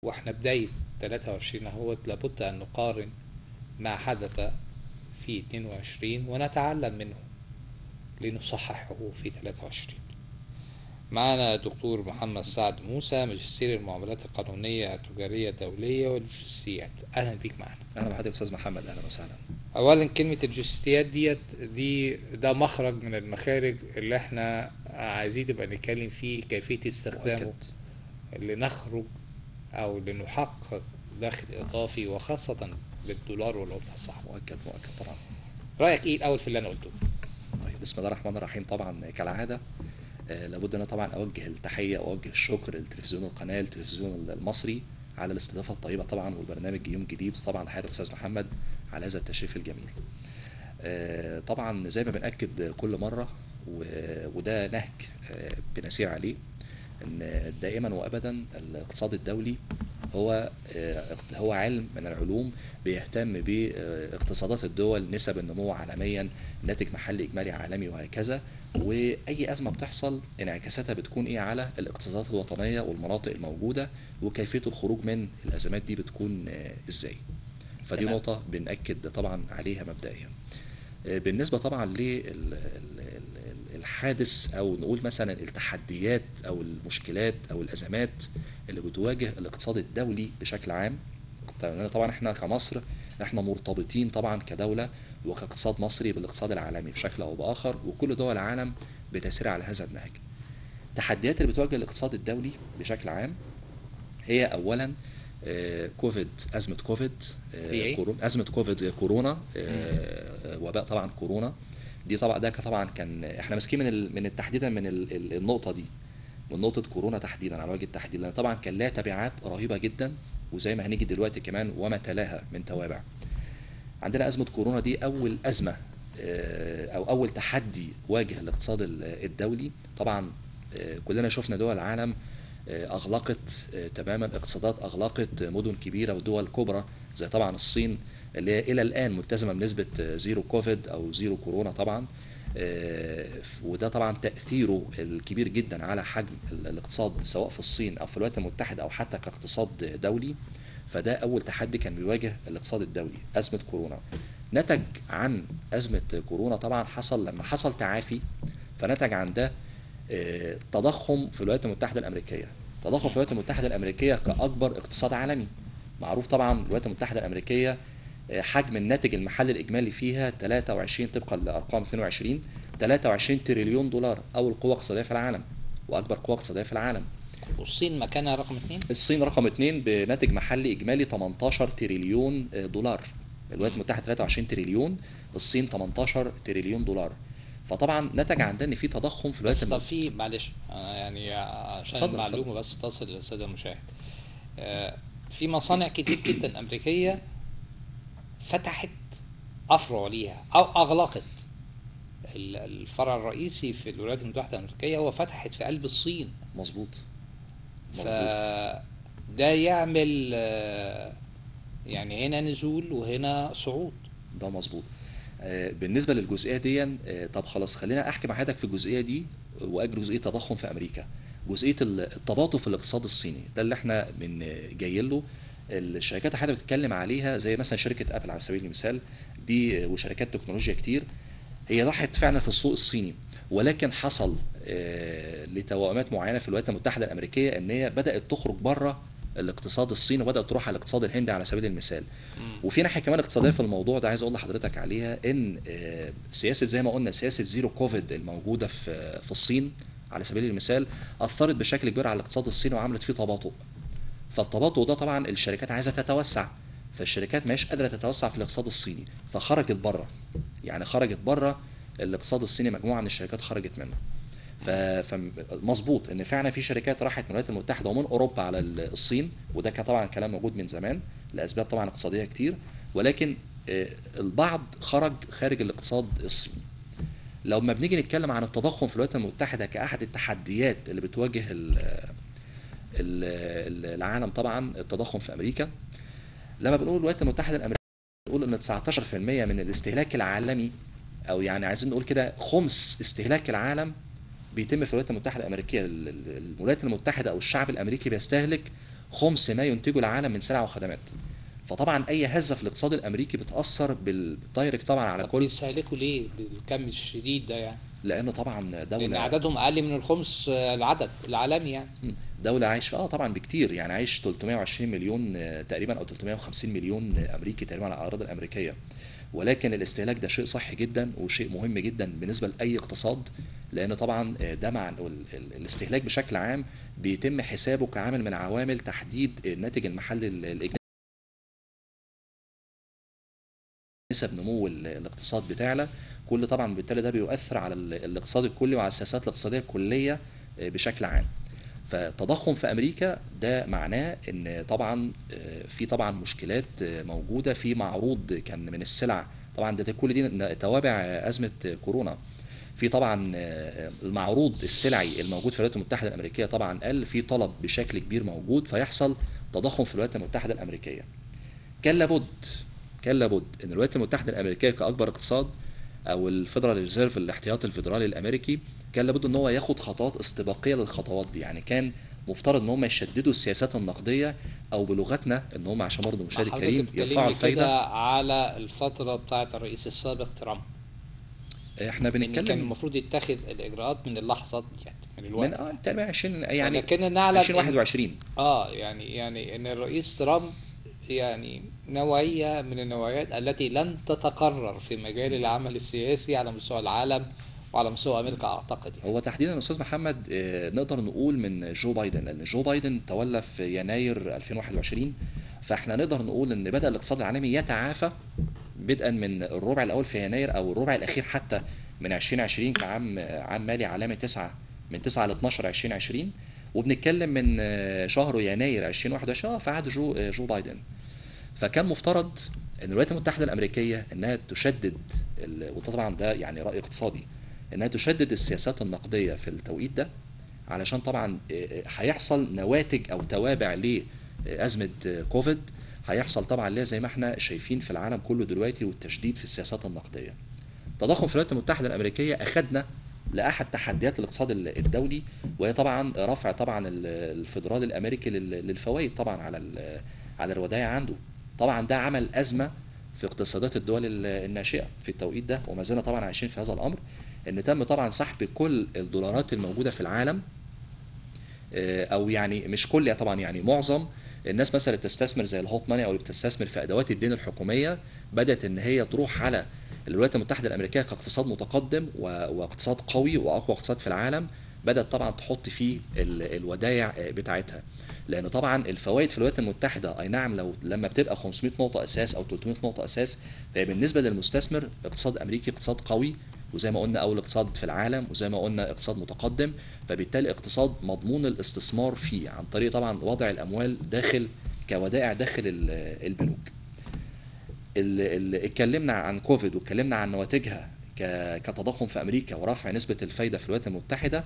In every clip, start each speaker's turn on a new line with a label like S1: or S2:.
S1: واحنا بداية 23 اهوت، لابد ان نقارن ما حدث في 22 ونتعلم منه لنصححه في 23. معنا دكتور محمد سعد موسى، ماجستير المعاملات القانونية التجارية الدولية واللوجستيات. أهلا بيك معنا.
S2: اهلا بحضرتك استاذ محمد، اهلا وسهلا.
S1: أولا كلمة اللوجستيات ده مخرج من المخارج اللي احنا عايزين نبقى نتكلم فيه كيفية استخدامه
S2: مؤكد.
S1: لنخرج أو لنحقق دخل إضافي، وخاصة بالدولار والعملة الصعبة.
S2: مؤكد طبعا.
S1: رأيك إيه الأول في اللي أنا قلته؟
S2: طيب، بسم الله الرحمن الرحيم. طبعا كالعاده لابد ان انا طبعا اوجه التحيه واوجه الشكر للتلفزيون القناه التلفزيون المصري على الاستضافه الطيبه طبعا، والبرنامج يوم جديد، وطبعا حياتك استاذ محمد على هذا التشريف الجميل. طبعا زي ما بنأكد كل مره وده نهج بنسير عليه، ان دائما وابدا الاقتصاد الدولي هو علم من العلوم بيهتم باقتصادات الدول، نسب النمو عالميا، ناتج محلي اجمالي عالمي، وهكذا. واي ازمه بتحصل انعكاساتها بتكون ايه على الاقتصادات الوطنيه والمناطق الموجوده، وكيفيه الخروج من الازمات دي بتكون ازاي. فدي
S1: تمام.
S2: نقطه بنأكد طبعا عليها مبدئيا. بالنسبه طبعا للحادث، او نقول مثلا التحديات او المشكلات او الازمات اللي بتواجه الاقتصاد الدولي بشكل عام. طبعا احنا كمصر احنا مرتبطين طبعا كدوله وكاقتصاد مصري بالاقتصاد العالمي بشكل او باخر، وكل دول العالم بتسير على هذا النهج. التحديات اللي بتواجه الاقتصاد الدولي بشكل عام هي اولا كوفيد، ازمه كوفيد،
S1: في إيه؟
S2: كورونا، ازمه كوفيد كورونا، وباء طبعا كورونا. دي طبعا ده طبعا كان احنا ماسكين من تحديدا من النقطه دي، من نقطه كورونا تحديدا على وجه التحديد، لان طبعا كان لها تبعات رهيبه جدا، وزي ما هنيجي دلوقتي كمان وما تلاها من توابع. عندنا ازمه كورونا دي اول ازمه او اول تحدي واجه الاقتصاد الدولي. طبعا كلنا شفنا دول العالم اغلقت تماما اقتصادات، اغلقت مدن كبيره ودول كبرى زي طبعا الصين، اللي هي الى الان ملتزمه بنسبه زيرو كوفيد او زيرو كورونا طبعا. وده طبعا تاثيره الكبير جدا على حجم الاقتصاد سواء في الصين او في الولايات المتحده او حتى كاقتصاد دولي. فده اول تحدي كان بيواجه الاقتصاد الدولي، ازمه كورونا. نتج عن ازمه كورونا طبعا لما حصل تعافي، فنتج عن ده تضخم في الولايات المتحده الامريكيه. تضخم في الولايات المتحده الامريكيه كاكبر اقتصاد عالمي، معروف طبعا الولايات المتحده الامريكيه حجم الناتج المحلي الاجمالي فيها 23 طبقا لارقام 22 23 تريليون دولار، اول قوه اقتصاديه في العالم واكبر قوه اقتصاديه في العالم.
S1: والصين مكانها رقم 2.
S2: الصين رقم 2 بناتج محلي اجمالي 18 تريليون دولار. الولايات المتحده 23 تريليون، الصين 18 تريليون دولار. فطبعا نتج عن ده ان في تضخم في الولايات
S1: بس طب
S2: المتحده.
S1: في معلش أنا يعني عشان
S2: اتفضل اتفضل.
S1: المعلومة بس تصل للسادة المشاهد. في مصانع كتير جدا أمريكية فتحت أفرع ليها أو أغلقت. الفرع الرئيسي في الولايات المتحدة الأمريكية هو فتحت في قلب الصين.
S2: مظبوط مظبوط.
S1: فده يعمل يعني هنا نزول وهنا صعود.
S2: ده مظبوط. بالنسبه للجزئيه دي طب خلاص خلينا احكي مع حضرتك في الجزئيه دي، واجل جزئيه تضخم في امريكا، جزئيه التباطؤ في الاقتصاد الصيني ده اللي احنا من جايين له. الشركات اللي حضرتك بتتكلم عليها زي مثلا شركه ابل على سبيل المثال دي، وشركات تكنولوجيا كتير، هي ضحت فعلا في السوق الصيني، ولكن حصل لتوائمات معينه في الولايات المتحده الامريكيه ان هي بدات تخرج بره الاقتصاد الصيني وبدات تروح على الاقتصاد الهندي على سبيل المثال. وفي ناحيه كمان اقتصاديه في الموضوع ده عايز اقول لحضرتك عليها، ان سياسه زي ما قلنا سياسه زيرو كوفيد الموجوده في الصين على سبيل المثال اثرت بشكل كبير على الاقتصاد الصيني وعملت فيه تباطؤ. فالتباطؤ ده طبعا الشركات عايزه تتوسع، فالشركات مش قادره تتوسع في الاقتصاد الصيني فخرجت بره، يعني خرجت بره الاقتصاد الصيني، مجموعه من الشركات خرجت منه. فمظبوط ان فعلا في شركات راحت من الولايات المتحده ومن اوروبا على الصين، وده كان طبعا كلام موجود من زمان لاسباب طبعا اقتصاديه كتير، ولكن البعض خارج الاقتصاد الصيني. لو ما بنيجي نتكلم عن التضخم في الولايات المتحده كاحد التحديات اللي بتواجه العالم، طبعا التضخم في امريكا. لما بنقول الولايات المتحده الامريكيه بنقول ان 19% من الاستهلاك العالمي، او يعني عايزين نقول كده خمس استهلاك العالم بيتم في الولايات المتحده الامريكيه. الولايات المتحده او الشعب الامريكي بيستهلك خمس ما ينتجه العالم من سلع وخدمات. فطبعا اي هزه في الاقتصاد الامريكي بتاثر بالدايركت طبعا على
S1: طب
S2: كل.
S1: بيستهلكوا ليه بالكم الشديد ده يعني؟
S2: لانه طبعا
S1: لان
S2: دوله،
S1: عددهم اقل من الخمس العدد العالمي يعني.
S2: دولة عايش في طبعا بكتير، يعني عايش 320 مليون تقريبا او 350 مليون امريكي تقريبا على الاراضي الامريكيه. ولكن الاستهلاك ده شيء صحي جدا وشيء مهم جدا بالنسبه لاي اقتصاد، لان طبعا ده مع الاستهلاك بشكل عام بيتم حسابه كعامل من عوامل تحديد الناتج المحلي الاجمالي. نسب نمو الاقتصاد بتاعنا كل طبعا بالتالي ده بيؤثر على الاقتصاد الكلي وعلى السياسات الاقتصاديه الكليه بشكل عام. فالتضخم في امريكا ده معناه ان طبعا في طبعا مشكلات موجوده في معروض كان من السلع. طبعا ده كل دي توابع ازمه كورونا. في طبعا المعروض السلعي الموجود في الولايات المتحده الامريكيه طبعا قل، في طلب بشكل كبير موجود، فيحصل تضخم في الولايات المتحده الامريكيه. كان لابد ان الولايات المتحده الامريكيه كاكبر اقتصاد، او الفيدرال ريزيرف الاحتياطي الفيدرالي الامريكي، كان لابد ان هو ياخد خطوات استباقيه للخطوات دي. يعني كان مفترض ان هم يشددوا السياسات النقديه، او بلغتنا ان هم عشان برضه مشاهد الكريم يرفعوا الفايده.
S1: على الفتره بتاعه الرئيس السابق ترامب،
S2: احنا
S1: ان كان
S2: بنتكلم
S1: المفروض يتخذ الاجراءات من اللحظه دي يعني من الوقت.
S2: من تقريبا 20 يعني
S1: ولكن نعلم
S2: 2021.
S1: يعني ان الرئيس ترامب يعني نوعيه من النوعيات التي لن تتكرر في مجال العمل السياسي على مستوى العالم وعلى مستوى امريكا اعتقد يعني.
S2: هو تحديدا استاذ محمد نقدر نقول من جو بايدن، لان جو بايدن تولى في يناير 2021. فاحنا نقدر نقول ان بدأ الاقتصاد العالمي يتعافى بدءا من الربع الاول في يناير، او الربع الاخير حتى من 2020 عام مالي عالمي 9 من 9 ل 12 2020. وبنتكلم من شهر يناير 2021 في عهد جو بايدن. فكان مفترض ان الولايات المتحده الامريكيه انها تشدد وطبعا ده يعني راي اقتصادي، انها تشدد السياسات النقديه في التوقيت ده، علشان طبعا هيحصل نواتج او توابع لازمه كوفيد. هيحصل طبعا ليه زي ما احنا شايفين في العالم كله دلوقتي، والتشديد في السياسات النقديه. تضخم في الولايات المتحده الامريكيه اخذنا لاحد تحديات الاقتصاد الدولي، وهي طبعا رفع طبعا الفدرالي الامريكي للفوائد طبعا على الودائع عنده. طبعا ده عمل ازمه في اقتصادات الدول الناشئه في التوقيت ده، وما زلنا طبعا عايشين في هذا الامر. ان تم طبعا سحب كل الدولارات الموجوده في العالم، او يعني مش كل طبعا، يعني معظم الناس مثلا اللي بتستثمر زي الهوت ماني او اللي بتستثمر في ادوات الدين الحكوميه، بدات ان هي تروح على الولايات المتحده الامريكيه كاقتصاد متقدم واقتصاد قوي واقوى اقتصاد في العالم. بدات طبعا تحط فيه الودائع بتاعتها، لان طبعا الفوائد في الولايات المتحده اي نعم لما بتبقى 500 نقطه اساس او 300 نقطه اساس، فهي بالنسبه للمستثمر اقتصاد امريكي اقتصاد قوي، وزي ما قلنا اول اقتصاد في العالم، وزي ما قلنا اقتصاد متقدم. فبالتالي اقتصاد مضمون الاستثمار فيه عن طريق طبعا وضع الاموال داخل كودائع داخل البنوك. اللي اتكلمنا عن كوفيد واتكلمنا عن نواتجها كتضخم في امريكا ورفع نسبه الفايده في الولايات المتحده،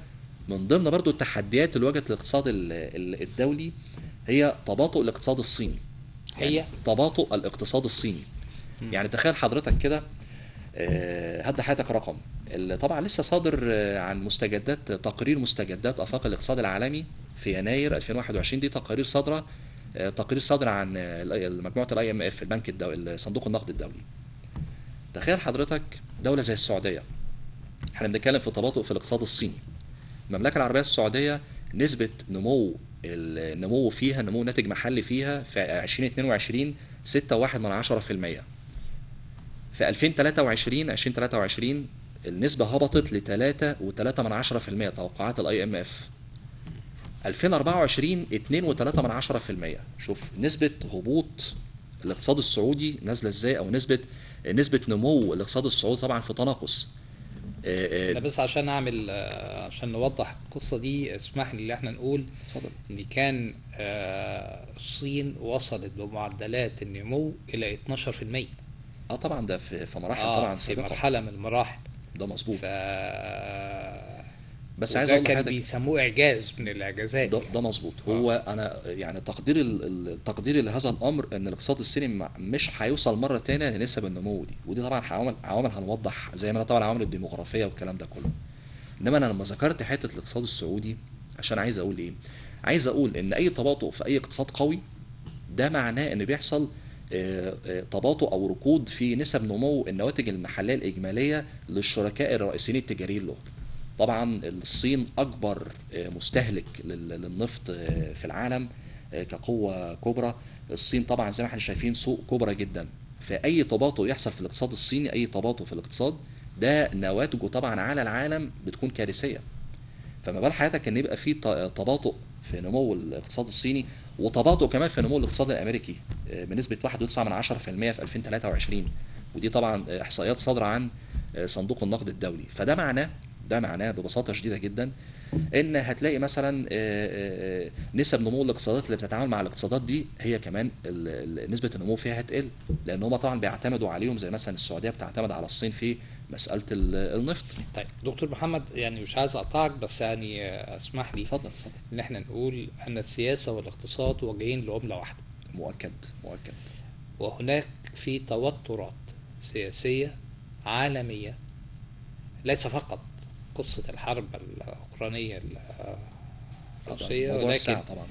S2: من ضمن برضو التحديات اللي واجهت الاقتصاد الدولي هي تباطؤ الاقتصاد الصيني. يعني تباطؤ الاقتصاد الصيني. يعني تخيل حضرتك كده، هدي حياتك رقم اللي طبعا لسه صادر عن مستجدات تقرير مستجدات افاق الاقتصاد العالمي في يناير 2021. دي تقارير صادره عن مجموعه الاي ام اف، البنك الدولي، صندوق النقد الدولي. تخيل حضرتك دوله زي السعوديه، احنا بنتكلم في تباطؤ في الاقتصاد الصيني. المملكه العربيه السعوديه نسبه النمو فيها، نمو ناتج محلي فيها في 2022 6.1%. في 2023 النسبة هبطت ل 3.3% توقعات الاي ام اف. 2024 2.3%. شوف نسبة هبوط الاقتصاد السعودي نازلة ازاي، او نسبة نمو الاقتصاد السعودي طبعا في تناقص.
S1: لا بس عشان نوضح القصة دي، اسمح لي ان احنا نقول
S2: اتفضل.
S1: ان كان الصين وصلت بمعدلات النمو الى 12%.
S2: طبعا ده في مراحل طبعا
S1: في
S2: سابقة.
S1: مرحلة من المراحل.
S2: ده مظبوط.
S1: بس عايز اقول لحضرتك بيسموه اعجاز من الاعجازات.
S2: ده مظبوط. هو انا يعني تقديري لهذا الامر ان الاقتصاد الصيني مش هيوصل مره ثانيه لنسب النمو دي، ودي طبعا عوامل هنوضح زي ما طبعا العوامل الديموغرافيه والكلام ده كله. انما انا لما ذكرت حته الاقتصاد السعودي عشان عايز اقول ايه، عايز اقول ان اي تباطؤ في اي اقتصاد قوي ده معناه ان بيحصل تباطؤ او ركود في نسب نمو النواتج المحليه الاجماليه للشركاء الرئيسيين التجاريين له. طبعا الصين اكبر مستهلك للنفط في العالم كقوه كبرى. الصين طبعا زي ما احنا شايفين سوق كبرى جدا، فاي تباطؤ يحصل في الاقتصاد الصيني، اي تباطؤ في الاقتصاد ده نواتجه طبعا على العالم بتكون كارثيه. فما بال حضرتك ان يبقى في تباطؤ في نمو الاقتصاد الصيني، وتباطؤ كمان في نمو الاقتصاد الامريكي بنسبه 1.9% في 2023، ودي طبعا احصائيات صادره عن صندوق النقد الدولي. فده معناه ببساطه شديده جدا ان هتلاقي مثلا نسب نمو الاقتصادات اللي بتتعامل مع الاقتصادات دي هي كمان نسبه النمو فيها هتقل، لان هم طبعا بيعتمدوا عليهم، زي مثلا السعوديه بتعتمد على الصين في مساله النفط.
S1: طيب دكتور محمد، يعني مش عايز اقطعك، بس يعني اسمح لي
S2: اتفضل.
S1: ان احنا نقول ان السياسه والاقتصاد وجهين لعمله واحده.
S2: مؤكد.
S1: وهناك في توترات سياسيه عالميه، ليس فقط قصه الحرب الاوكرانيه الروسيه، ولكن
S2: طبعا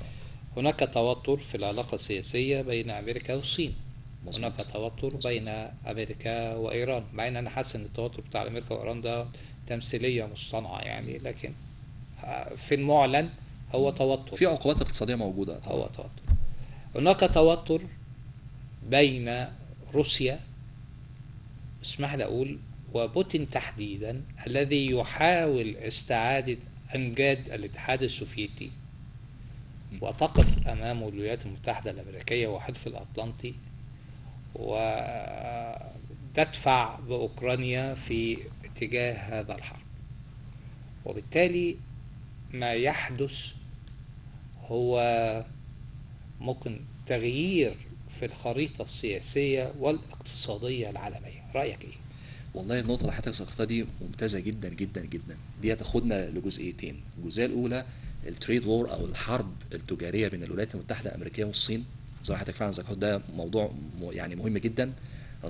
S1: هناك توتر في العلاقه السياسيه بين امريكا والصين.
S2: مظبوط.
S1: هناك توتر بين امريكا وايران، مع ان انا حاسس ان التوتر بتاع امريكا وايران ده تمثيليه مصطنعه يعني، لكن في المعلن هو توتر،
S2: في عقوبات اقتصاديه موجوده طبعا.
S1: هو توتر. هناك توتر بين روسيا، اسمح لي اقول، وبوتين تحديدا، الذي يحاول استعاده امجاد الاتحاد السوفيتي وتقف امامه الولايات المتحده الامريكيه وحلف الاطلنطي، وتدفع بأوكرانيا في اتجاه هذا الحرب. وبالتالي ما يحدث هو ممكن تغيير في الخريطة السياسية والاقتصادية العالمية. رأيك ايه؟
S2: والله النقطة اللي حضرتك ذكرتها دي ممتازة جدا جدا جدا. دي هتاخدنا لجزئيتين. الجزئية الأولى التريد وور أو الحرب التجارية بين الولايات المتحدة الأمريكية والصين، زي ما حضرتك فعلا ذكرت، ده موضوع يعني مهم جدا.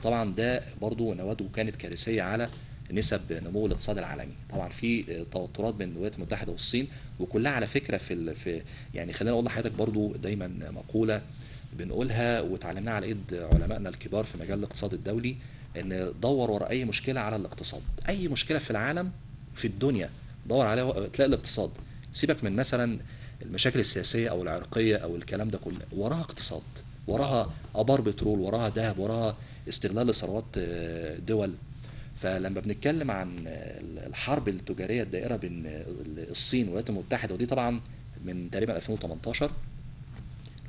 S2: طبعا ده برضو نواتجه كانت كارثية على نسب نمو الاقتصاد العالمي. طبعا في توترات بين الولايات المتحدة والصين، وكلها على فكرة في يعني خلينا أقول لحضرتك برضو دايما مقولة بنقولها وتعلمناها على ايد علمائنا الكبار في مجال الاقتصاد الدولي، ان دور ورا اي مشكله على الاقتصاد. اي مشكله في العالم في الدنيا دور عليها تلاقي الاقتصاد. سيبك من مثلا المشاكل السياسيه او العرقيه او الكلام ده كله، وراها اقتصاد، وراها ابار بترول، وراها ذهب، وراها استغلال لثروات دول. فلما بنتكلم عن الحرب التجاريه الدائره بين الصين والولايات المتحده، ودي طبعا من تقريبا 2018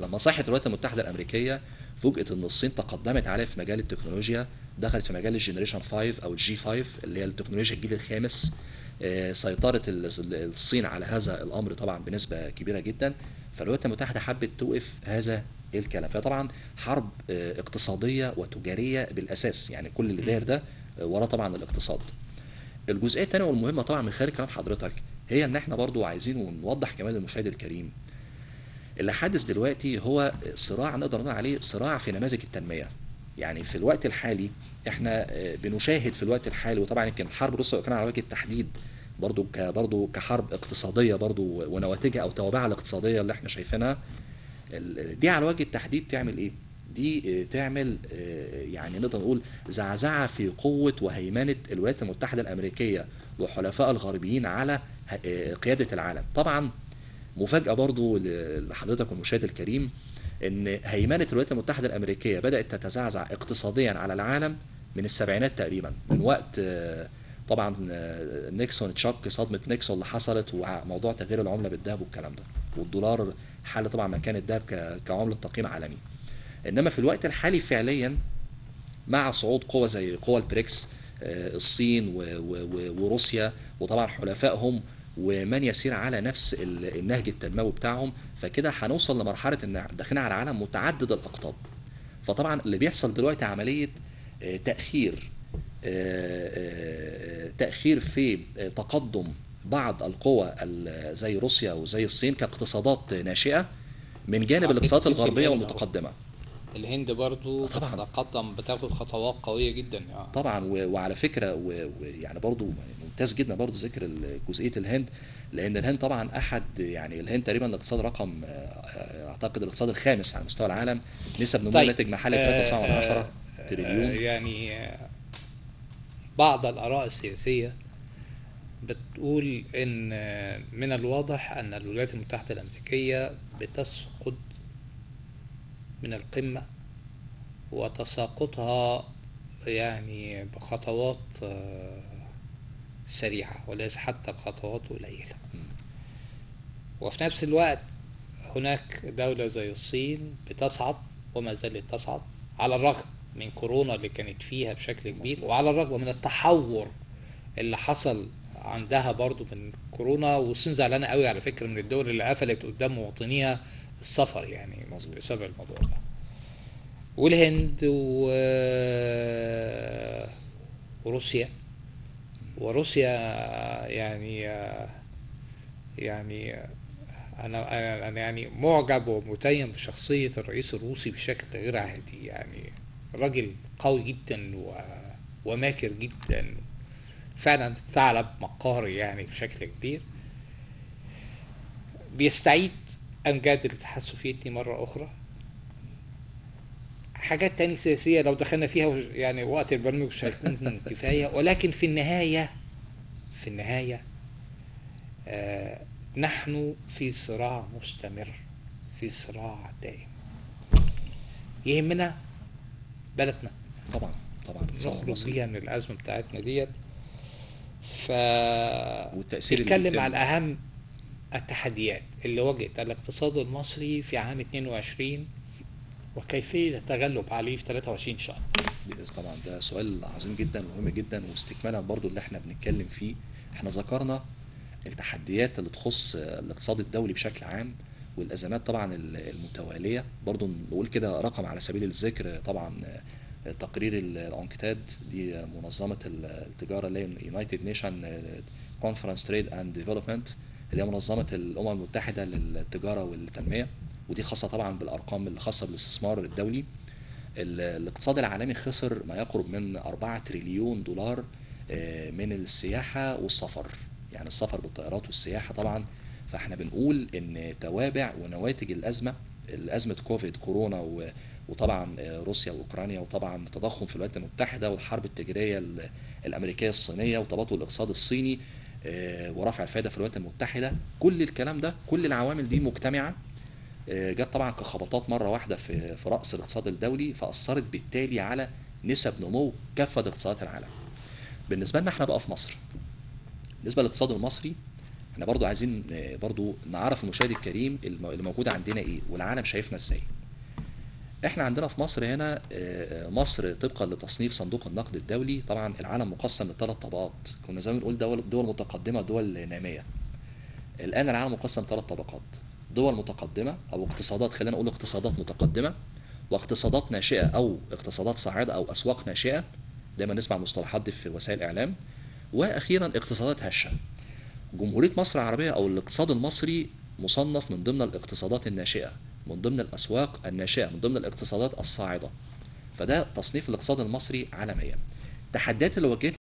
S2: لما صحت الولايات المتحده الامريكيه فوجئت ان الصين تقدمت عليه في مجال التكنولوجيا، دخلت في مجال الجنريشن 5 او الجي 5 اللي هي التكنولوجيا الجيل الخامس. سيطرت الصين على هذا الامر طبعا بنسبه كبيره جدا. فالولايات المتحده حبت توقف هذا الكلام. فطبعا حرب اقتصاديه وتجاريه بالاساس، يعني كل اللي داير ده وراه طبعا الاقتصاد. الجزئيه الثانيه والمهمه طبعا من خلال كلام حضرتك هي ان احنا برضو عايزين نوضح كمان للمشاهد الكريم اللي حادث دلوقتي هو صراع نقدر نقول عليه صراع في نماذج التنميه. يعني في الوقت الحالي احنا بنشاهد في الوقت الحالي، وطبعا يمكن حرب روسيا واوكرانيا على وجه التحديد برضو كحرب اقتصاديه برضو ونواتجها او توابعها الاقتصاديه اللي احنا شايفينها دي على وجه التحديد تعمل ايه؟ دي تعمل يعني نقدر نقول زعزعه في قوه وهيمنه الولايات المتحده الامريكيه وحلفاء الغربيين على قياده العالم. طبعا مفاجاه برضو لحضرتك والمشاهد الكريم ان هيمنه الولايات المتحده الامريكيه بدات تتزعزع اقتصاديا على العالم من السبعينات تقريبا، من وقت طبعا نيكسون تشاك، صدمه نيكسون اللي حصلت، وموضوع تغيير العمله بالذهب والكلام ده، والدولار حل طبعا مكان الذهب كعمله تقييم عالمي. انما في الوقت الحالي فعليا مع صعود قوى زي قوى البريكس، الصين وروسيا وطبعا حلفائهم ومن يسير على نفس النهج التنموي بتاعهم، فكده هنوصل لمرحله ان داخلين على عالم متعدد الاقطاب. فطبعا اللي بيحصل دلوقتي عمليه تاخير في تقدم بعض القوى زي روسيا وزي الصين كاقتصادات ناشئه من جانب الاقتصادات الغربيه والمتقدمه.
S1: الهند برضو
S2: طبعا
S1: بتتقدم، بتاخد خطوات قوية جدا يعني.
S2: طبعا وعلى فكره ويعني برضو ممتاز جدا برضو ذكر جزئيه الهند، لان الهند طبعا احد يعني الهند تقريبا الاقتصاد رقم اعتقد الاقتصاد الخامس على مستوى العالم، نسب نمو
S1: طيب
S2: ناتج محلي 3.7 تريليون.
S1: يعني بعض الآراء السياسية بتقول إن من الواضح أن الولايات المتحدة الأمريكية بتسقط من القمة، وتساقطها يعني بخطوات سريعة وليس حتى بخطوات قليلة. وفي نفس الوقت هناك دولة زي الصين بتصعد وما زالت تصعد على الرغم من كورونا اللي كانت فيها بشكل كبير، وعلى الرغم من التحور اللي حصل عندها برضو من كورونا. والصين زعلانة قوي على فكرة من الدول اللي قفلت قدام مواطنيها السفر يعني بسبب الموضوع ده. والهند وروسيا. وروسيا يعني انا يعني معجب ومتيم بشخصية الرئيس الروسي بشكل غير عادي. يعني راجل قوي جدا وماكر جدا، فعلا ثعلب مقاري يعني بشكل كبير. بيستعيد امجاد الاتحاد السوفيتي مرة اخرى. حاجات تانية سياسية لو دخلنا فيها يعني وقت البرنامج مش هيكون كفاية، ولكن في النهاية نحن في صراع مستمر، في صراع دائم. يهمنا بلدنا
S2: طبعا
S1: نخرج بيها من الأزمة بتاعتنا ديت.
S2: والتأثير اللي
S1: نتكلم
S2: بيتم
S1: على أهم التحديات اللي واجهت الاقتصاد المصري في عام 22 وكيفية التغلب عليه في 23 شهر.
S2: طبعا ده سؤال عظيم جدا ومهم جدا، واستكمالا برضو اللي احنا بنتكلم فيه. احنا ذكرنا التحديات اللي تخص الاقتصاد الدولي بشكل عام والازمات طبعا المتواليه. برضو نقول كده رقم على سبيل الذكر، طبعا تقرير الانكتاد دي منظمه التجاره اللي هي يونايتد نيشن كونفرنس تريد اند ديفلوبمنت، اللي هي منظمه الامم المتحده للتجاره والتنميه، ودي خاصه طبعا بالارقام الخاصه بالاستثمار الدولي. الاقتصاد العالمي خسر ما يقرب من 4 تريليون دولار من السياحة والسفر، يعني السفر بالطائرات والسياحة طبعا. فاحنا بنقول ان توابع ونواتج الأزمة كوفيد كورونا، وطبعا روسيا وأوكرانيا، وطبعا التضخم في الولايات المتحدة، والحرب التجارية الأمريكية الصينية، وتباطؤ الاقتصاد الصيني، ورفع الفائدة في الولايات المتحدة. كل الكلام ده، كل العوامل دي مجتمعة جت طبعا كخبطات مره واحده في راس الاقتصاد الدولي، فاثرت بالتالي على نسب نمو كافه اقتصادات العالم. بالنسبه لنا احنا بقى في مصر، بالنسبه للاقتصاد المصري، احنا برضو عايزين برضو نعرف المشاهد الكريم اللي موجود عندنا ايه والعالم شايفنا ازاي. احنا عندنا في مصر هنا، مصر طبقا لتصنيف صندوق النقد الدولي، طبعا العالم مقسم ل3 طبقات. كنا زي ما بنقول دول متقدمه ودول ناميه. الان العالم مقسم 3 طبقات: دول متقدمة أو اقتصادات، خلينا نقول اقتصادات متقدمة، واقتصادات ناشئة أو اقتصادات صاعدة أو أسواق ناشئة، دايما نسمع المصطلحات دي في وسائل الإعلام، وأخيرا اقتصادات هشة. جمهورية مصر العربية أو الاقتصاد المصري مصنف من ضمن الاقتصادات الناشئة، من ضمن الأسواق الناشئة، من ضمن الاقتصادات الصاعدة. فده تصنيف الاقتصاد المصري عالميا. التحديات اللي واجهتنا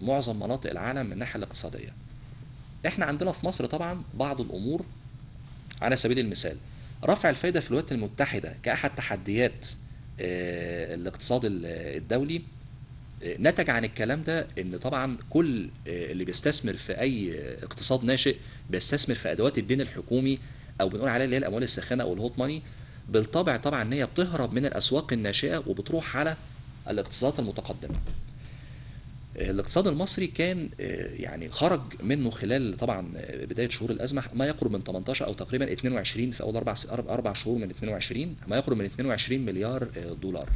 S2: معظم مناطق العالم من الناحية الاقتصادية. احنا عندنا في مصر طبعا بعض الامور، على سبيل المثال رفع الفائده في الولايات المتحده كاحد تحديات الاقتصاد الدولي. نتج عن الكلام ده ان طبعا كل اللي بيستثمر في اي اقتصاد ناشئ بيستثمر في ادوات الدين الحكومي، او بنقول عليها اللي هي الاموال الساخنه او الهوت ماني. بالطبع طبعا ان هي بتهرب من الاسواق الناشئه وبتروح على الاقتصادات المتقدمه. الاقتصاد المصري كان يعني خرج منه خلال طبعا بدايه شهور الازمه ما يقرب من 18 او تقريبا 22 في اول 4 شهور من 22 ما يقرب من 22 مليار دولار.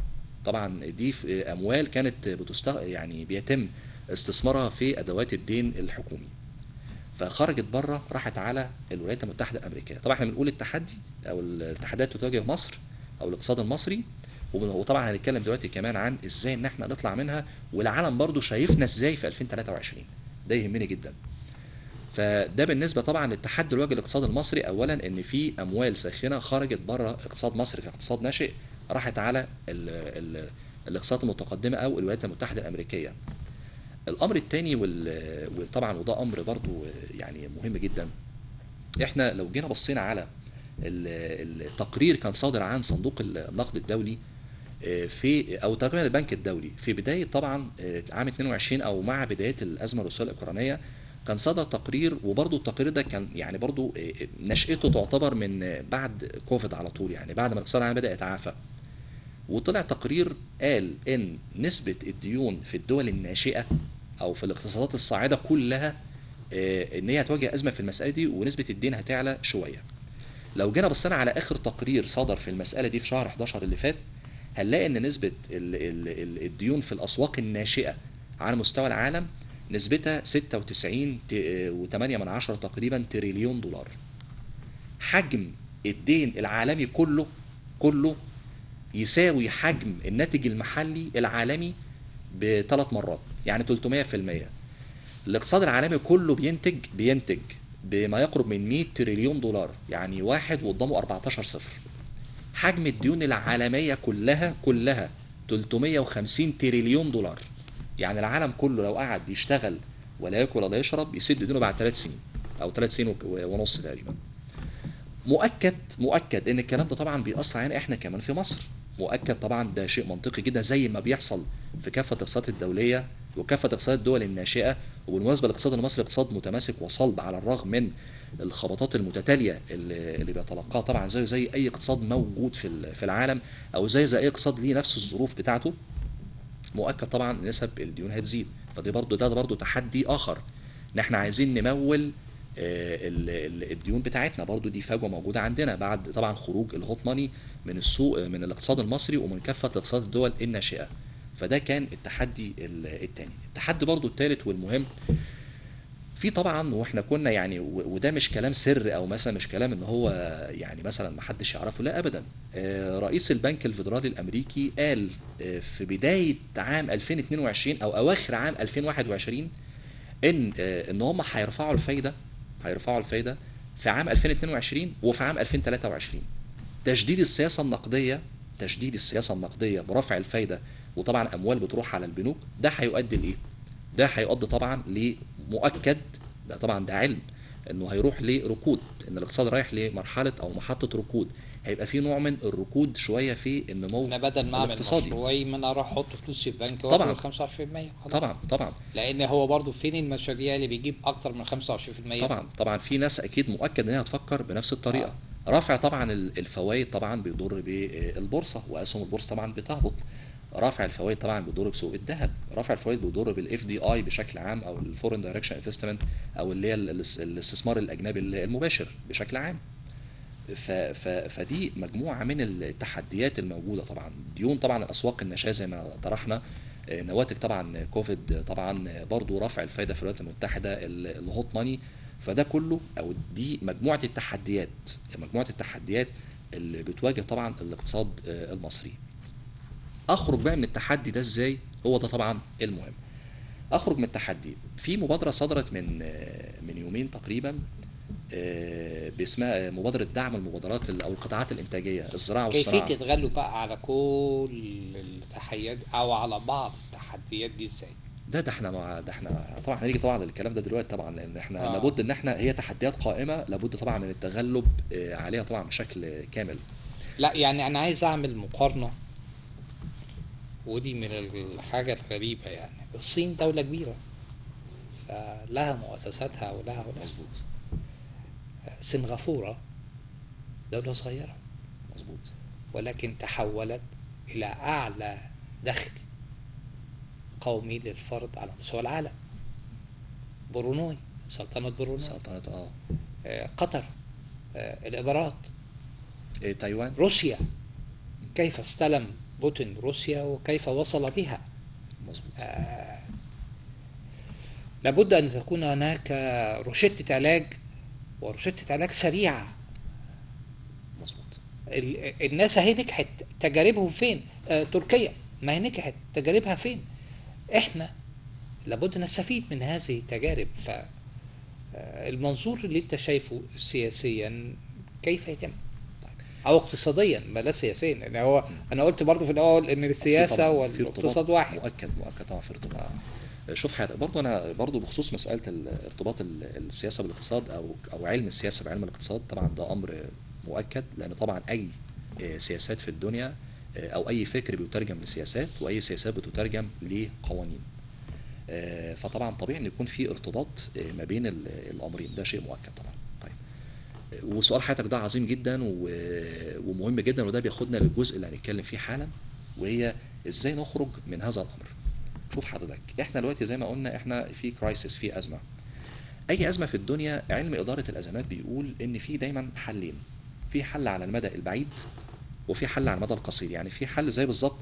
S2: طبعا دي في اموال كانت يعني بيتم استثمارها في ادوات الدين الحكومي، فخرجت بره راحت على الولايات المتحده الامريكيه. طبعا احنا بنقول التحدي او التحديات تواجه مصر او الاقتصاد المصري، وطبعا هنتكلم دلوقتي كمان عن ازاي ان احنا نطلع منها، والعالم برضو شايفنا ازاي في 2023. ده يهمني جدا. فده بالنسبه طبعا للتحدي اللي واجه الاقتصاد المصري. اولا ان في اموال ساخنه خرجت بره اقتصاد مصر كاقتصاد ناشئ، راحت على الاقتصادات المتقدمه او الولايات المتحده الامريكيه. الامر الثاني وطبعا وده امر برضو يعني مهم جدا، احنا لو جينا بصينا على التقرير كان صادر عن صندوق النقد الدولي في او تقريبا البنك الدولي في بدايه طبعا عام 22 او مع بدايه الازمه الروسيه الاوكرانيه، كان صدر تقرير. وبرضه التقرير ده كان يعني برضه نشأته تعتبر من بعد كوفيد على طول، يعني بعد ما الاقتصاد العالمي بدأ يتعافى. وطلع تقرير قال ان نسبة الديون في الدول الناشئة او في الاقتصادات الصاعدة كلها ان هي هتواجه ازمة في المسألة دي، ونسبة الدين هتعلى شوية. لو جينا بصينا على اخر تقرير صدر في المسألة دي في شهر 11 اللي فات، هنلاقي ان نسبة الديون في الاسواق الناشئة على مستوى العالم نسبتها 96.8 تقريبا تريليون دولار. حجم الدين العالمي كله يساوي حجم الناتج المحلي العالمي بثلاث مرات، يعني 300%. الاقتصاد العالمي كله بينتج بما يقرب من 100 تريليون دولار، يعني واحد وقدامه 14 صفر. حجم الديون العالمية كلها 350 تريليون دولار. يعني العالم كله لو قعد يشتغل ولا ياكل ولا يشرب يسد ديونه بعد 3 سنين او 3 سنين ونص تقريبا. مؤكد ان الكلام ده طبعا بيأثر علينا احنا كمان في مصر. مؤكد طبعا ده شيء منطقي جدا، زي ما بيحصل في كافه الاقتصادات الدوليه وكافه اقتصاد الدول الناشئه. وبالمناسبه الاقتصاد المصري اقتصاد متماسك وصلب على الرغم من الخبطات المتتاليه اللي بيتلقاها طبعا، زي اي اقتصاد موجود في العالم، او زي اي اقتصاد ليه نفس الظروف بتاعته. مؤكد طبعا نسب الديون هتزيد. فدي برضه تحدي اخر، ان احنا عايزين نمول الديون بتاعتنا. برضو دي فجوه موجوده عندنا بعد طبعا خروج الهوت ماني من السوق من الاقتصاد المصري ومن كافه اقتصاد الدول الناشئه. فده كان التحدي الثاني. التحدي برضو الثالث والمهم في طبعا، واحنا كنا يعني وده مش كلام سر او مثلا مش كلام ان هو يعني مثلا ما حدش يعرفه، لا ابدا. رئيس البنك الفيدرالي الامريكي قال في بدايه عام 2022 او اواخر عام 2021 ان هم هيرفعوا الفايده في عام 2022 وفي عام 2023. تجديد السياسه النقديه برفع الفايده، وطبعا اموال بتروح على البنوك، ده هيؤدي لايه؟ ده هيؤدي طبعا لمؤكد، ده طبعا ده علم، انه هيروح لركود، ان الاقتصاد رايح لمرحله او محطه ركود. هيبقى في نوع من الركود شويه في النمو
S1: انا بدل ما اعمل
S2: الاقتصادي.
S1: مشروعي ما انا اروح احط فلوسي في بنك
S2: طبعاً.
S1: واخد 25%.
S2: طبعا
S1: لان هو برضو فين المشاريع اللي بيجيب اكتر من 25%؟
S2: طبعا في ناس اكيد مؤكد انها هتفكر بنفس الطريقه. رفع طبعا الفوائد طبعا بيضر بالبورصه، واسهم البورصه طبعا بتهبط. رفع الفوائد طبعا بيضر بسوق الذهب. رفع الفوائد بيضر بالاف دي اي بشكل عام، او الفورين دايركشن انفستمنت، او اللي هي الاستثمار الاجنبي المباشر بشكل عام. فدي مجموعه من التحديات الموجوده. طبعا ديون طبعا الاسواق الناشئه زي ما طرحنا، نواتج طبعا كوفيد، طبعا برضو رفع الفايده في الولايات المتحده، الهوت ماني. فده كله او دي مجموعه التحديات اللي بتواجه طبعا الاقتصاد المصري. اخرج بقى من التحدي ده ازاي؟ هو ده طبعا المهم. اخرج من التحدي في مبادره صدرت من يومين تقريبا، باسمها مبادره دعم المبادرات او القطاعات الانتاجيه، الزراعه والصناعه.
S1: كيفيه تتغلوا بقى على كل التحديات او على بعض التحديات دي ازاي؟
S2: ده احنا طبعا هنيجي طبعا للكلام ده دلوقتي طبعا، لان احنا لابد ان احنا هي تحديات قائمه، لابد طبعا من التغلب عليها طبعا بشكل كامل.
S1: لا يعني انا عايز اعمل مقارنه، ودي من الحاجه الغريبه. يعني الصين دوله كبيره فلها مؤسساتها ولها
S2: مظبوط.
S1: سنغافوره دوله صغيره
S2: مظبوط،
S1: ولكن تحولت الى اعلى دخل قومي للفرد على مستوى العالم. بروناي، سلطنة بروناي، قطر، الامارات،
S2: تايوان،
S1: روسيا. كيف استلم بوتين روسيا وكيف وصل بها؟
S2: مظبوط.
S1: لابد ان تكون هناك روشتة علاج، وروشتة علاج سريعة.
S2: مظبوط.
S1: الناس هي نجحت تجاربهم فين؟ تركيا ما هي نجحت تجاربها فين؟ احنا لابد نستفيد من هذه التجارب. المنظور اللي انت شايفه سياسيا كيف يتم او اقتصاديا بلا سياسيا، لان هو انا قلت برضو في الاول ان السياسه والاقتصاد واحد.
S2: مؤكد طبعا في ارتباط. شوف حضرتك برضه، انا برضه بخصوص مساله ارتباط السياسه بالاقتصاد او علم السياسه بعلم الاقتصاد، طبعا ده امر مؤكد، لان طبعا اي سياسات في الدنيا او اي فكر بيترجم لسياسات، واي سياسات بتترجم لقوانين. فطبعا طبيعي ان يكون في ارتباط ما بين الامرين، ده شيء مؤكد طبعا. طيب، وسؤال حضرتك ده عظيم جدا ومهم جدا، وده بياخدنا للجزء اللي هنتكلم فيه حالا، وهي ازاي نخرج من هذا الامر. شوف حضرتك، احنا دلوقتي زي ما قلنا احنا في كرايسيس، في ازمه. اي ازمه في الدنيا علم اداره الازمات بيقول ان في دايما حلين، في حل على المدى البعيد وفي حل على المدى القصير. يعني في حل زي بالظبط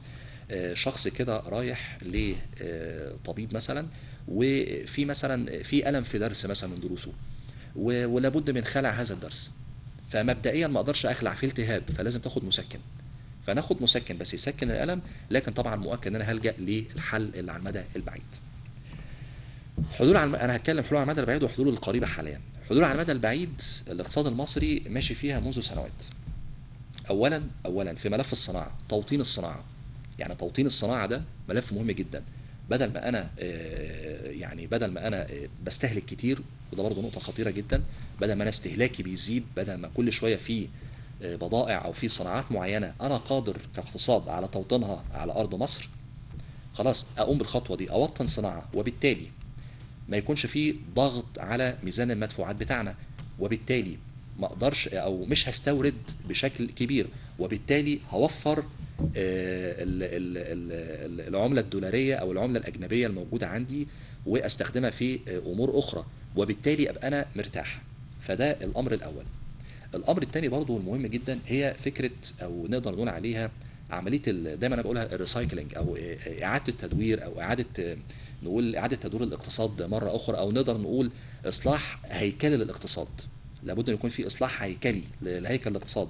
S2: شخص كده رايح لطبيب مثلا، وفي مثلا في الم في درس مثلا من دروسه، ولابد من خلع هذا الدرس، فمبدئيا ما اقدرش اخلع، في التهاب فلازم تاخد مسكن، فناخد مسكن بس يسكن الالم، لكن طبعا مؤكد ان انا هلجا للحل اللي على المدى البعيد. انا هتكلم حلول على المدى البعيد وحلول القريبه حاليا. حلول على المدى البعيد الاقتصاد المصري ماشي فيها منذ سنوات. اولا في ملف الصناعه، توطين الصناعه. يعني توطين الصناعه ده ملف مهم جدا. بدل ما انا بستهلك كتير، وده برضه نقطه خطيره جدا، بدل ما انا استهلاكي بيزيد، بدل ما كل شويه في بضائع او في صناعات معينه انا قادر كاقتصاد على توطينها على ارض مصر، خلاص اقوم بالخطوه دي، اوطن صناعه، وبالتالي ما يكونش فيه ضغط على ميزان المدفوعات بتاعنا، وبالتالي ما اقدرش او مش هستورد بشكل كبير، وبالتالي هوفر العمله الدولاريه او العمله الاجنبيه الموجوده عندي واستخدمها في امور اخرى، وبالتالي ابقى انا مرتاح. فده الامر الاول. الامر الثاني برضه المهم جدا هي فكره، او نقدر نقول عليها عمليه دايما انا بقولها الريسايكلينج، او اعاده التدوير، او نقول اعاده تدوير الاقتصاد مره اخرى، او نقدر نقول اصلاح هيكلي للاقتصاد. لابد ان يكون في اصلاح هيكلي لهيكل الاقتصاد.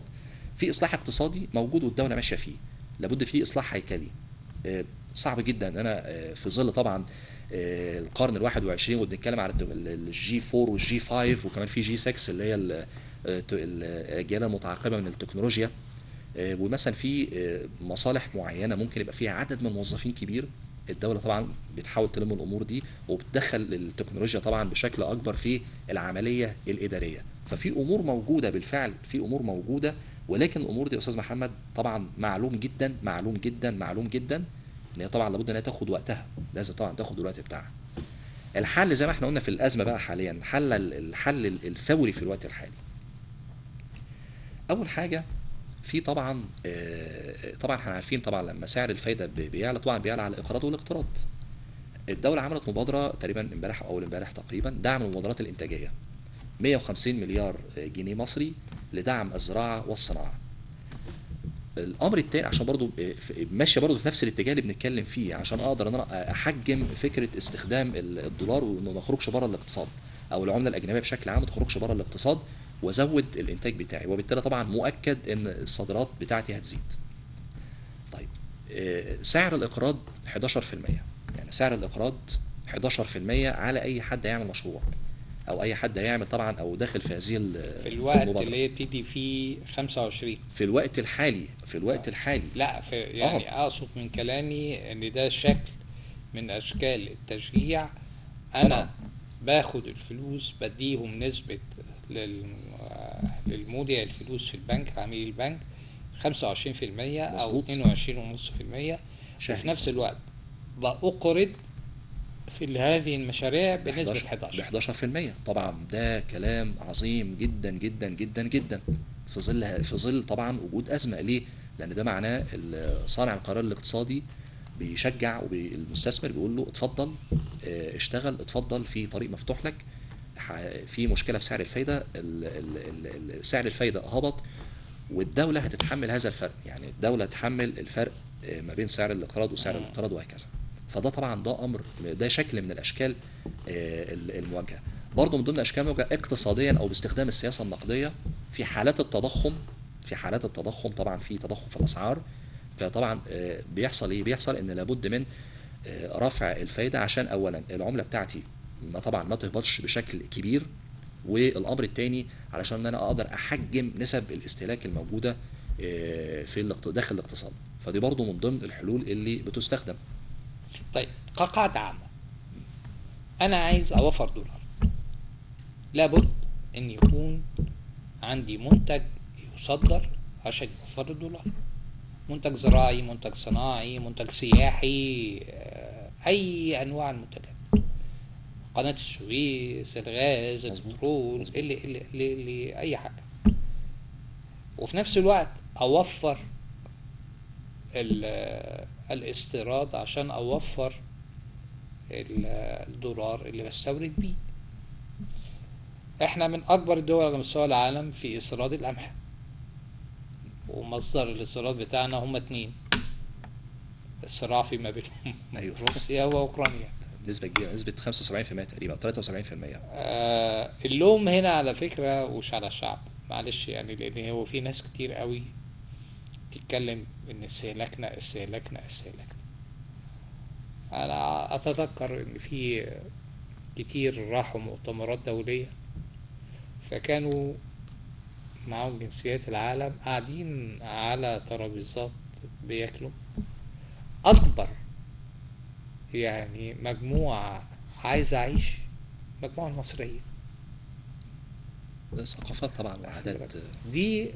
S2: في اصلاح اقتصادي موجود والدوله ماشيه فيه، لابد فيه اصلاح هيكلي. صعب جدا انا في ظل طبعا القرن ال21 وبنتكلم على الجي 4 والجي 5 وكمان في جي 6 اللي هي الاجيال المتعاقبه من التكنولوجيا، ومثلا في مصالح معينه ممكن يبقى فيها عدد من الموظفين كبير، الدوله طبعا بتحاول تلم الامور دي وبتدخل التكنولوجيا طبعا بشكل اكبر في العمليه الاداريه. ففي امور موجوده بالفعل، في امور موجوده، ولكن الامور دي يا استاذ محمد طبعا معلوم جدا ان هي طبعا لابد انها تاخد وقتها، لازم طبعا تاخد الوقت بتاعها. الحل زي ما احنا قلنا في الازمه بقى حاليا، الحل الفوري في الوقت الحالي. اول حاجه في طبعا احنا عارفين طبعا لما سعر الفايده بيعلى، طبعا بيعلى على الاقراض والاقتراض. الدوله عملت مبادره تقريبا امبارح او اول امبارح تقريبا، دعم المبادرات الانتاجيه، 150 مليار جنيه مصري لدعم الزراعه والصناعه. الامر الثاني عشان برضو ماشيه برضو في نفس الاتجاه اللي بنتكلم فيه، عشان اقدر ان انا احجم فكره استخدام الدولار وانه ما يخرجش بره الاقتصاد، او العمله الاجنبيه بشكل عام ما تخرجش بره الاقتصاد، وازود الانتاج بتاعي، وبالتالي طبعا مؤكد ان الصادرات بتاعتي هتزيد. طيب سعر الاقراض 11%، يعني سعر الاقراض 11% على اي حد يعمل مشروع، او اي حد هيعمل طبعا او داخل في هذه
S1: في الوقت اللي هي بتدي فيه 25
S2: في الوقت الحالي
S1: لا في يعني اقصد من كلامي ان ده شكل من اشكال التشجيع. انا باخد الفلوس بديهم نسبة للمودع الفلوس في البنك، عميل البنك 25% او 22.5%، وفي نفس الوقت بأقرض في هذه المشاريع بنسبة
S2: 11%. طبعا ده كلام عظيم جدا جدا جدا جدا في ظل طبعا وجود أزمة. ليه؟ لأن ده معناه صانع القرار الاقتصادي بيشجع، والمستثمر بيقول له اتفضل اشتغل، اتفضل في طريق مفتوح لك. في مشكلة في سعر الفايدة، سعر الفايدة هبط، والدولة هتتحمل هذا الفرق، يعني الدولة تحمل الفرق ما بين سعر الاقراض وسعر الاقتراض وهكذا. فده طبعا ده شكل من الاشكال المواجهه. برضه من ضمن اشكال المواجهه اقتصاديا او باستخدام السياسه النقديه في حالات التضخم. طبعا في تضخم في الاسعار، فطبعا بيحصل ان لابد من رفع الفايده، عشان اولا العمله بتاعتي طبعا ما تهبطش بشكل كبير، والامر الثاني علشان انا اقدر احجم نسب الاستهلاك الموجوده داخل الاقتصاد. فدي برضو من ضمن الحلول اللي بتستخدم.
S1: طيب كقاعدة عامة، أنا عايز أوفر دولار، لابد أن يكون عندي منتج يصدر عشان يوفر الدولار، منتج زراعي، منتج صناعي، منتج سياحي، أي أنواع المنتجات، قناة السويس، الغاز، البترول، اللي أي حاجة. وفي نفس الوقت أوفر الاستيراد عشان أوفر الدولار اللي بستورد بيه. احنا من اكبر الدول على مستوى العالم في استيراد القمح، ومصدر الاستيراد بتاعنا هما اتنين، الصراع فيما بينهم
S2: أيوة.
S1: روسيا واوكرانيا.
S2: نسبة كبيرة، نسبة 75% تقريبا أو 73%.
S1: اللوم هنا على فكرة وش على الشعب، معلش يعني، لان هو في ناس كتير قوي تتكلم ان استهلاكنا استهلاكنا استهلاكنا. انا اتذكر ان في كتير راحوا مؤتمرات دولية، فكانوا معهم جنسيات العالم قاعدين على ترابيزات بياكلوا، أكبر يعني مجموعة عايزة أعيش مجموعة المصرية.
S2: ثقافات طبعا وعادات.
S1: دي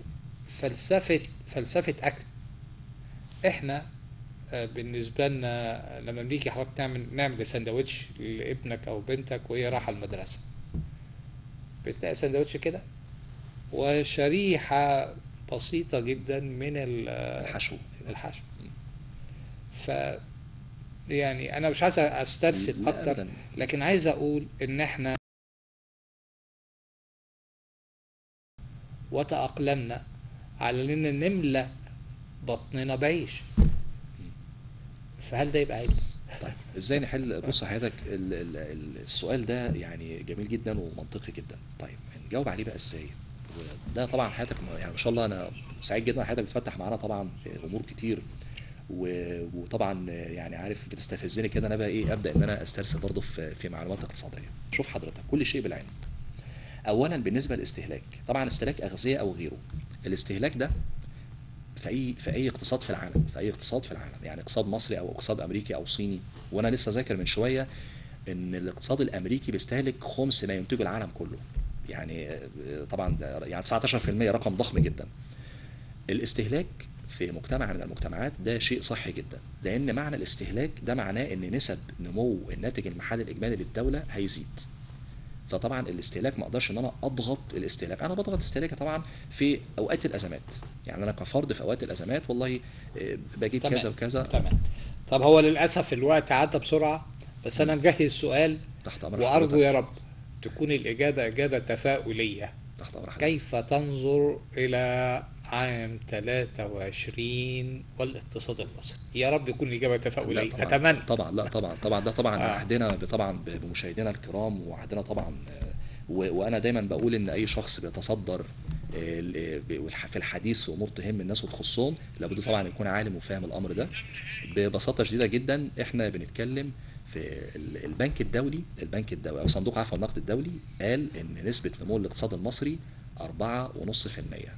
S1: فلسفة أكل. إحنا بالنسبة لنا لما بنيجي حضرتك نعمل سندوتش لابنك أو بنتك وهي رايحة المدرسة، بتلاقي سندوتش كده وشريحة بسيطة جدا من
S2: الحشو.
S1: ف يعني انا مش عايز استرسل اكتر
S2: أبداً.
S1: لكن عايز اقول ان احنا وتأقلمنا على ان نملأ بطننا بعيش، فهل ده يبقى عيب؟
S2: طيب ازاي نحل؟ بص حضرتك السؤال ده يعني جميل جدا ومنطقي جدا. طيب نجاوب عليه بقى ازاي؟ ده طبعا حضرتك يعني ما شاء الله انا سعيد جدا حضرتك بتفتح معانا طبعا امور كتير، وطبعا يعني عارف بتستفزني كده انا بقى ايه ابدا ان انا استرسل برضه في معلومات اقتصاديه. شوف حضرتك كل شيء بالعلم. اولا بالنسبه للاستهلاك، طبعا استهلاك اغذيه او غيره، الاستهلاك ده في اي اقتصاد في العالم، في اي اقتصاد في العالم، يعني اقتصاد مصري او اقتصاد امريكي او صيني. وانا لسه ذاكر من شويه ان الاقتصاد الامريكي بيستهلك خمس ما ينتجه العالم كله، يعني طبعا يعني 19% رقم ضخم جدا. الاستهلاك في مجتمع من المجتمعات ده شيء صحي جدا، لان معنى الاستهلاك ده معناه ان نسب نمو الناتج المحلي الاجمالي للدوله هيزيد. فطبعا الاستهلاك ما اقدرش ان انا اضغط الاستهلاك، انا بضغط استهلاكي طبعا في اوقات الازمات، يعني انا كفرد في اوقات الازمات والله بجيب
S1: تمام.
S2: كذا وكذا.
S1: تمام. طب هو للاسف الوقت عدى بسرعه، بس انا مجهز سؤال
S2: تحت امر
S1: وارجو
S2: حضرتك.
S1: يا رب تكون الاجابه اجابه تفاؤليه.
S2: تحت امر حضرتك.
S1: كيف تنظر الى عام 23 والاقتصاد المصري؟ يا رب يكون الاجابه
S2: لا
S1: تفاؤليه،
S2: طبعا.
S1: اتمنى.
S2: طبعا لا طبعا ده طبعا عهدنا طبعا بمشاهدينا الكرام، وعهدنا طبعا وانا دايما بقول ان اي شخص بيتصدر في الحديث في امور تهم الناس وتخصهم لابد طبعا يكون عالم وفاهم الامر ده. ببساطه شديده جدا احنا بنتكلم في البنك الدولي او صندوق عفوا النقد الدولي قال ان نسبه نمو الاقتصاد المصري 4.5%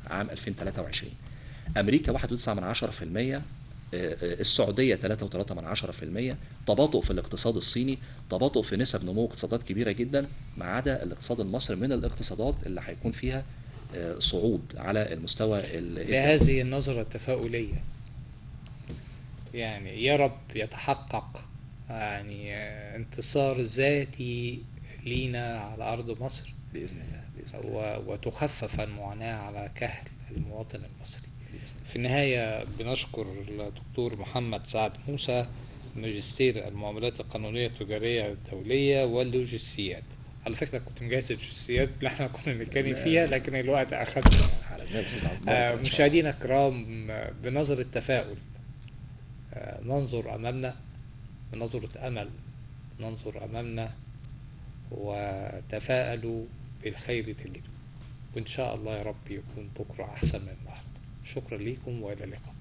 S2: عام 2023. امريكا 1.9%، السعودية 3.3%، تباطؤ في الاقتصاد الصيني، تباطؤ في نسب نمو اقتصادات كبيرة جدا، ما عدا الاقتصاد المصري من الاقتصادات اللي هيكون فيها صعود على المستوى
S1: بهذه النظرة التفاؤلية يعني يا رب يتحقق يعني انتصار ذاتي لينا على أرض مصر
S2: بإذن الله.
S1: وتخفف المعاناة على كهل المواطن المصري. في النهاية بنشكر الدكتور محمد سعد موسى، ماجستير المعاملات القانونية التجارية الدولية واللوجستيات. على فكرة كنت مجهز اللوجستيات اللي احنا كنا بنتكلم فيها لكن الوقت أخذنا. مشاهدينا الكرام، بنظر التفاؤل ننظر أمامنا، بنظرة أمل ننظر أمامنا، وتفاءلوا بالخير تجدوا، وإن شاء الله يا رب يكون بكرة أحسن من النهاردة. شكرا لكم وإلى اللقاء.